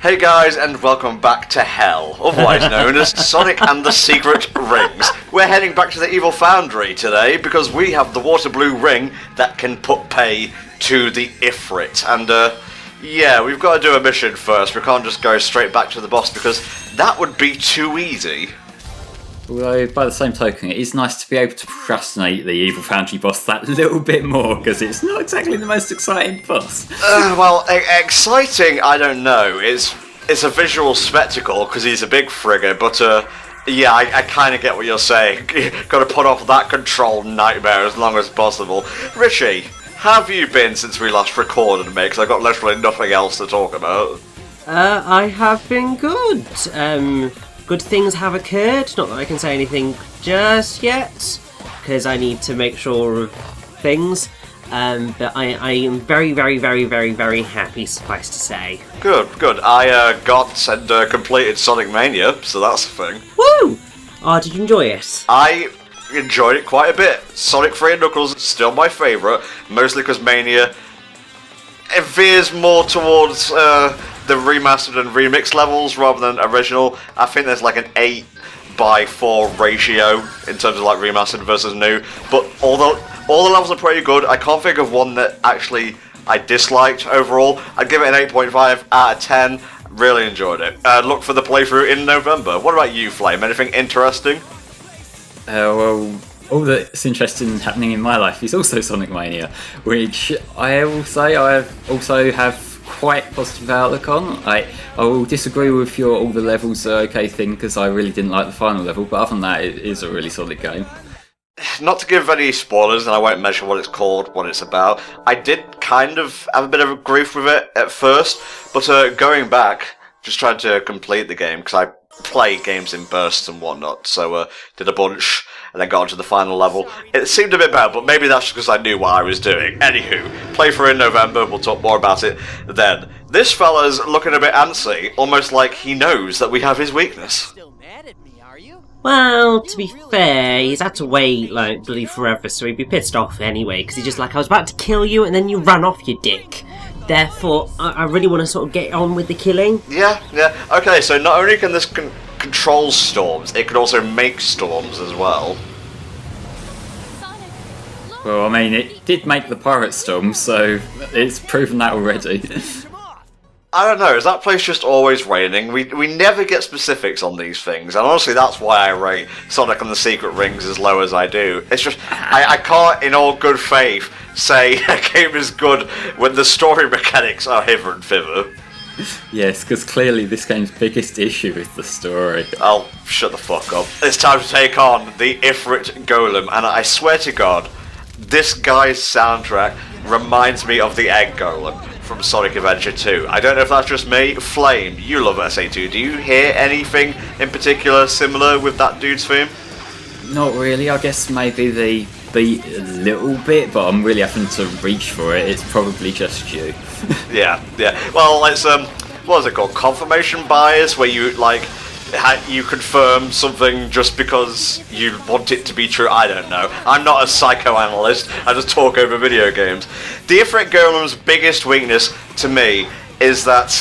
Hey guys, and welcome back to Hell, otherwise known as Sonic and the Secret Rings. We're heading back to the evil Foundry today because we have the water blue ring that can put pay to the Ifrit. And yeah, we've got to do a mission first. We can't just go straight back to the boss because that would be too easy. Although, by the same token, it is nice to be able to procrastinate the evil Foundry boss that little bit more, because it's not exactly the most exciting boss. Well, exciting, I don't know. It's a visual spectacle, because he's a big frigger, but yeah, I kind of get what you're saying. Got to put off that control nightmare as long as possible. Richie, how have you been since we last recorded, mate? Because I've got literally nothing else to talk about. I have been good. Good things have occurred. Not that I can say anything just yet, because I need to make sure of things. But I am very, very, very, very, very happy, suffice to say. Good. I got and completed Sonic Mania, so that's a thing. Woo! Oh, did you enjoy it? I enjoyed it quite a bit. Sonic 3 and Knuckles is still my favourite, mostly because Mania it veers more towards the remastered and remixed levels rather than original. I think there's like an 8:4 ratio in terms of like remastered versus new. But although all the levels are pretty good, I can't think of one that actually I disliked overall. I'd give it an 8.5 out of 10. Really enjoyed it. Look for the playthrough in November. What about you, Flame? Anything interesting? Well, all that's interesting happening in my life is also Sonic Mania, which I will say I also have quite positive outlook on. I will disagree with your all the levels are okay thing because I really didn't like the final level, but other than that, it is a really solid game. Not to give any spoilers, and I won't mention what it's called, what it's about, I did kind of have a bit of a grief with it at first, but going back, just trying to complete the game, because I play games in bursts and whatnot, so did a bunch, and then got onto the final level. It seemed a bit bad, but maybe that's because I knew what I was doing. Anywho, playthrough in November, we'll talk more about it then. This fella's looking a bit antsy, almost like he knows that we have his weakness. Well, to be fair, he's had to wait, like, bloody forever, so he'd be pissed off anyway, because he's just like, I was about to kill you, and then you ran off, you dick. Therefore, I really want to sort of get on with the killing. Yeah. Okay, so not only can this control storms, it can also make storms as well. Well, I mean, it did make the pirate storm, so it's proven that already. I don't know, is that place just always raining? We never get specifics on these things, and honestly that's why I rate Sonic and the Secret Rings as low as I do. It's just, I can't in all good faith say a game is good when the story mechanics are hither and thither. Yes, because clearly this game's biggest issue is the story. I'll shut the fuck up. It's time to take on the Ifrit golem, and I swear to God, this guy's soundtrack reminds me of the Egg Golem from Sonic Adventure 2. I don't know if that's just me. Flame, you love SA2. Do you hear anything in particular similar with that dude's theme? Not really. I guess maybe the beat a little bit, but I'm really having to reach for it. It's probably just you. Yeah. Well, it's what is it called? Confirmation bias, where you like you confirm something just because you want it to be true. I don't know. I'm not a psychoanalyst. I just talk over video games. The Ifrit Golem's biggest weakness to me is that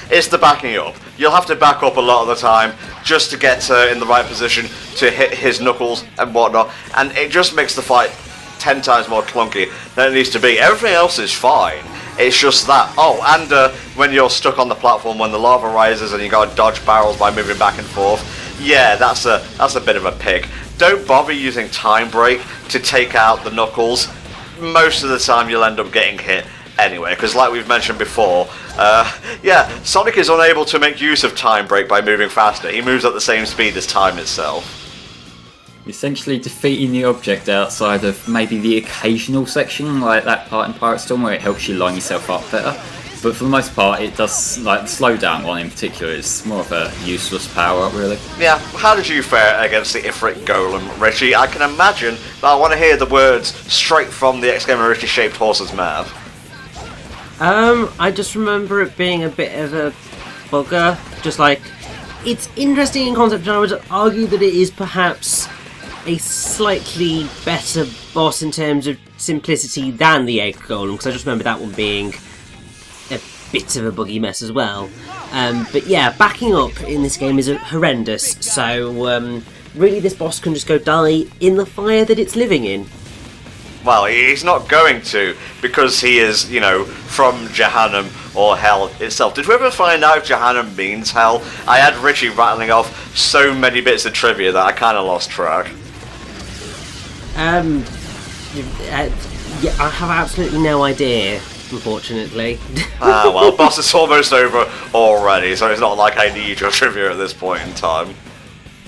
it's the backing up. You'll have to back up a lot of the time just to get in the right position to hit his knuckles and whatnot, and it just makes the fight 10 times more clunky than it needs to be. Everything else is fine. It's just that. Oh, and when you're stuck on the platform when the lava rises and you gotta dodge barrels by moving back and forth, yeah, that's a bit of a pick. Don't bother using Time Break to take out the knuckles. Most of the time you'll end up getting hit anyway, because like we've mentioned before, yeah, Sonic is unable to make use of Time Break by moving faster. He moves at the same speed as time itself. Essentially defeating the object outside of maybe the occasional section, like that part in Pirate Storm where it helps you line yourself up better. But for the most part, it does, like the slowdown one in particular, is more of a useless power-up, really. Yeah, how did you fare against the Ifrit Golem, Richie? I can imagine, but I want to hear the words straight from the exclamation-shaped horse's mouth. I just remember it being a bit of a bugger, just like, it's interesting in concept, and I would argue that it is perhaps a slightly better boss in terms of simplicity than the Egg Golem, because I just remember that one being a bit of a buggy mess as well. But yeah, backing up in this game is horrendous, so really this boss can just go die in the fire that it's living in. Well, he's not going to, because he is, you know, from Jahannam or Hell itself. Did we ever find out if Jahannam means Hell? I had Richie rattling off so many bits of trivia that I kind of lost track. Yeah, I have absolutely no idea, unfortunately. Well, boss is almost over already, so it's not like I need your trivia at this point in time.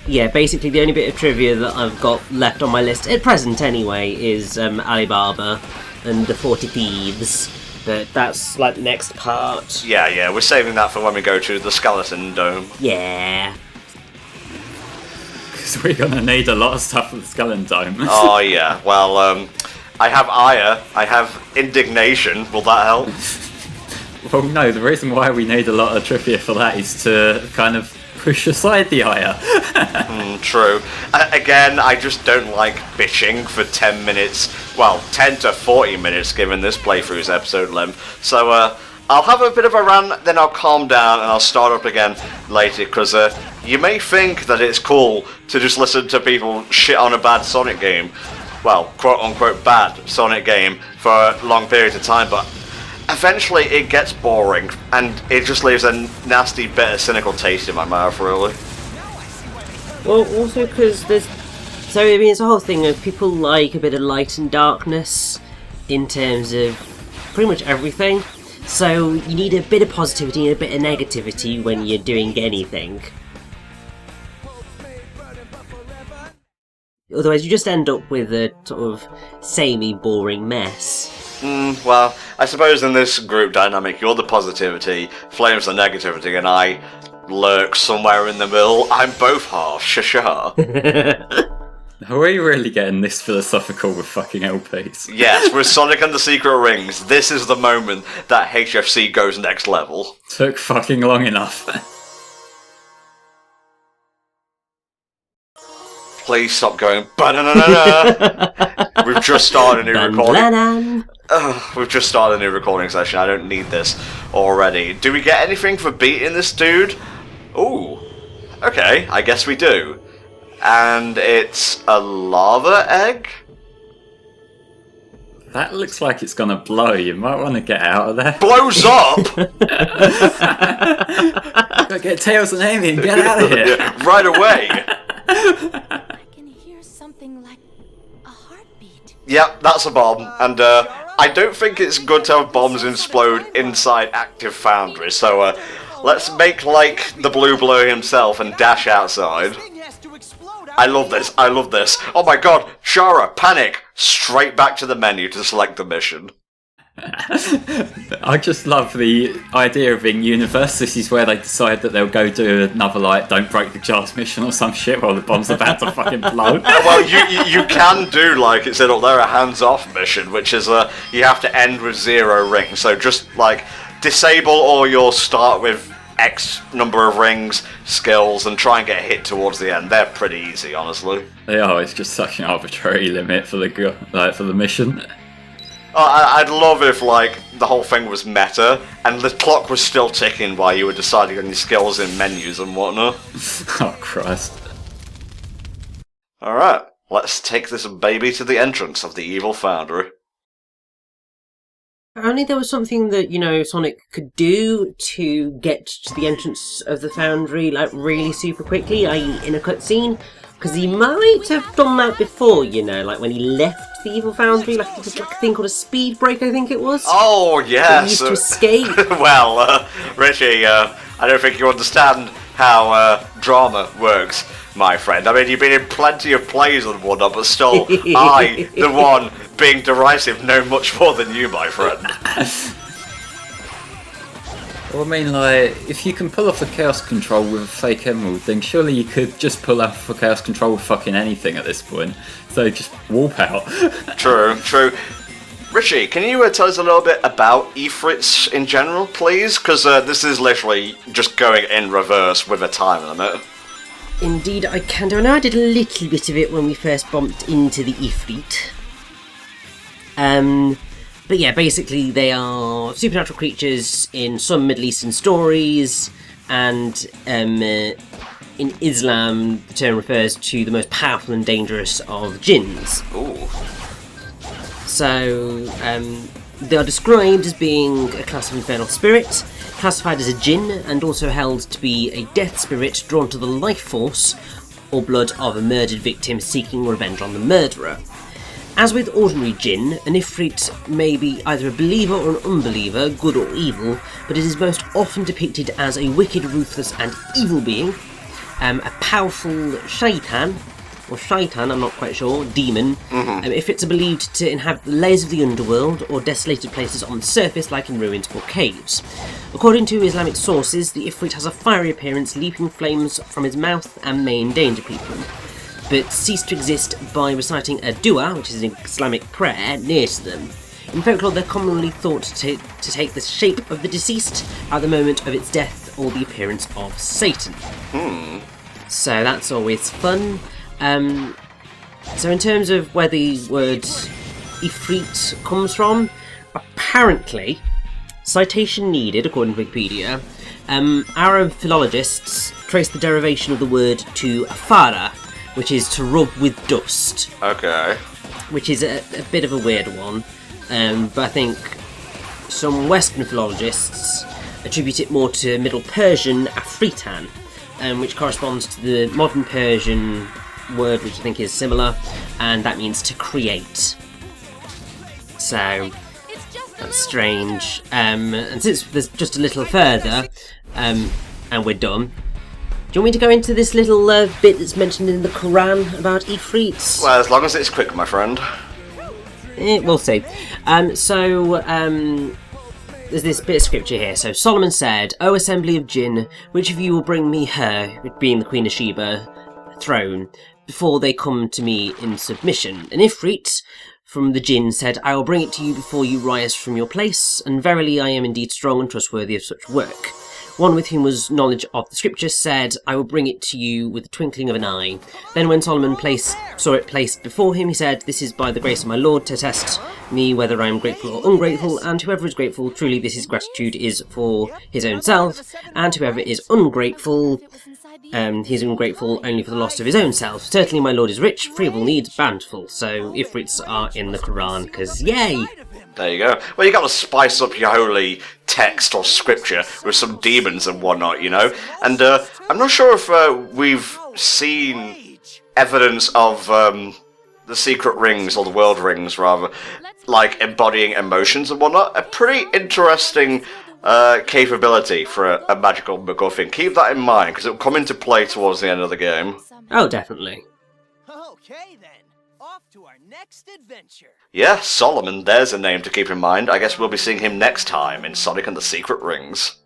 Yeah, basically the only bit of trivia that I've got left on my list, at present anyway, is Alibaba and the 40 Thieves. But that's like the next part. Yeah, we're saving that for when we go to the Skeleton Dome. Yeah. Because we're going to need a lot of stuff for the Skeleton Dome. Oh yeah, well, I have ire, I have indignation, will that help? Well, no, the reason why we need a lot of trivia for that is to kind of push aside the ire. True. Again, I just don't like bitching for 10 minutes, well, 10 to 40 minutes given this playthrough's episode length. So, I'll have a bit of a rant, then I'll calm down and I'll start up again later, because you may think that it's cool to just listen to people shit on a bad Sonic game. Well, quote-unquote bad Sonic game for long periods of time, but eventually it gets boring, and it just leaves a nasty, bitter, cynical taste in my mouth, really. Well, also because there's... So, I mean, it's a whole thing of people like a bit of light and darkness in terms of pretty much everything. So, you need a bit of positivity and a bit of negativity when you're doing anything. Otherwise, you just end up with a sort of samey, boring mess. Well, I suppose in this group dynamic, you're the positivity, Flame's the negativity, and I lurk somewhere in the middle. I'm both halves, shasha. Are we really getting this philosophical with fucking LPs? Yes, with Sonic and the Secret Rings, this is the moment that HFC goes next level. Took fucking long enough. Please stop going ba-da-da-da-da. We've just started a new recording. We've just started a new recording session. I don't need this already. Do we get anything for beating this dude? Ooh. Okay, I guess we do. And it's a lava egg? That looks like it's gonna blow. You might want to get out of there. Blows up? Gotta get Tails and Amy and get out of here. Right away. I can hear something like a heartbeat. Yep, that's a bomb. And I don't think it's good to have bombs explode inside active Foundry. So let's make like the Blue Blur himself and dash outside. I love this, I love this. Oh my god, Shara, panic! Straight back to the menu to select the mission. I just love the idea of in universe. This is where they decide that they'll go do another like don't break the jars mission or some shit while the bomb's about to fucking blow. Well, you can do like it said up there a hands-off mission, which is you have to end with 0 rings. So just like disable all your start with X number of rings skills and try and get hit towards the end. They're pretty easy, honestly. They are. It's just such an arbitrary limit for the for the mission. I'd love if, like, the whole thing was meta, and the clock was still ticking while you were deciding on your skills in menus and whatnot. Oh, Christ. Alright, let's take this baby to the entrance of the evil Foundry. Only there was something that, you know, Sonic could do to get to the entrance of the Foundry, like, really super quickly, i.e. in a cutscene. Because he might have done that before, you know, like when he left the evil Foundry, like it was like a thing called a speed break, I think it was. Oh, yes! He used to escape. Well, Richie, I don't think you understand how drama works, my friend. I mean, you've been in plenty of plays and whatnot, but still, I, the one being derisive, know much more than you, my friend. Well, I mean, like, if you can pull off a Chaos Control with a fake emerald, then surely you could just pull off a Chaos Control with fucking anything at this point. So just warp out. True, true. Richie, can you tell us a little bit about Ifrits in general, please? Because this is literally just going in reverse with a time limit. Indeed, I can do. I know I did a little bit of it when we first bumped into the Ifrit. But yeah, basically they are supernatural creatures in some Middle Eastern stories, and in Islam the term refers to the most powerful and dangerous of jinns. Ooh. So they are described as being a class of infernal spirit, classified as a jinn, and also held to be a death spirit drawn to the life force or blood of a murdered victim seeking revenge on the murderer. As with ordinary jinn, an Ifrit may be either a believer or an unbeliever, good or evil, but it is most often depicted as a wicked, ruthless and evil being, a powerful shaitan, or shaitan, I'm not quite sure, demon. Ifrits are believed to inhabit the layers of the underworld or desolated places on the surface like in ruins or caves. According to Islamic sources, the Ifrit has a fiery appearance, leaping flames from his mouth and may endanger people, but cease to exist by reciting a dua, which is an Islamic prayer, near to them. In folklore, they're commonly thought to take the shape of the deceased at the moment of its death or the appearance of Satan. So that's always fun. So in terms of where the word Ifrit comes from, apparently, citation needed, according to Wikipedia, Arab philologists trace the derivation of the word to afara, which is to rub with dust. Okay. Which is a bit of a weird one, but I think some Western philologists attribute it more to Middle Persian afritan, which corresponds to the modern Persian word, which I think is similar, and that means to create. So that's strange. And since there's just a little further, and we're done, do you want me to go into this little bit that's mentioned in the Quran about Ifrits? Well, as long as it's quick, my friend. We'll see. There's this bit of scripture here. So Solomon said, "O assembly of jinn, which of you will bring me her," being the Queen of Sheba, throne, "before they come to me in submission?" And Ifrit from the jinn said, "I will bring it to you before you rise from your place, and verily I am indeed strong and trustworthy of such work." One with whom was knowledge of the scripture said, "I will bring it to you with the twinkling of an eye." Then when Solomon saw it placed before him, he said, "This is by the grace of my Lord to test me whether I am grateful or ungrateful, and whoever is grateful, truly this is gratitude is for his own self, and whoever is ungrateful, he is ungrateful only for the loss of his own self. Certainly my Lord is rich, free of all needs, bountiful." So Ifrits are in the Quran, because yay! There you go. Well, you got to spice up your holy text or scripture with some demons and whatnot, you know? And I'm not sure if we've seen evidence of the secret rings, or the world rings, rather, like embodying emotions and whatnot. A pretty interesting capability for a magical MacGuffin. Keep that in mind, because it will come into play towards the end of the game. Oh, definitely. Okay then, off to our next adventure. Yeah, Solomon, there's a name to keep in mind. I guess we'll be seeing him next time in Sonic and the Secret Rings.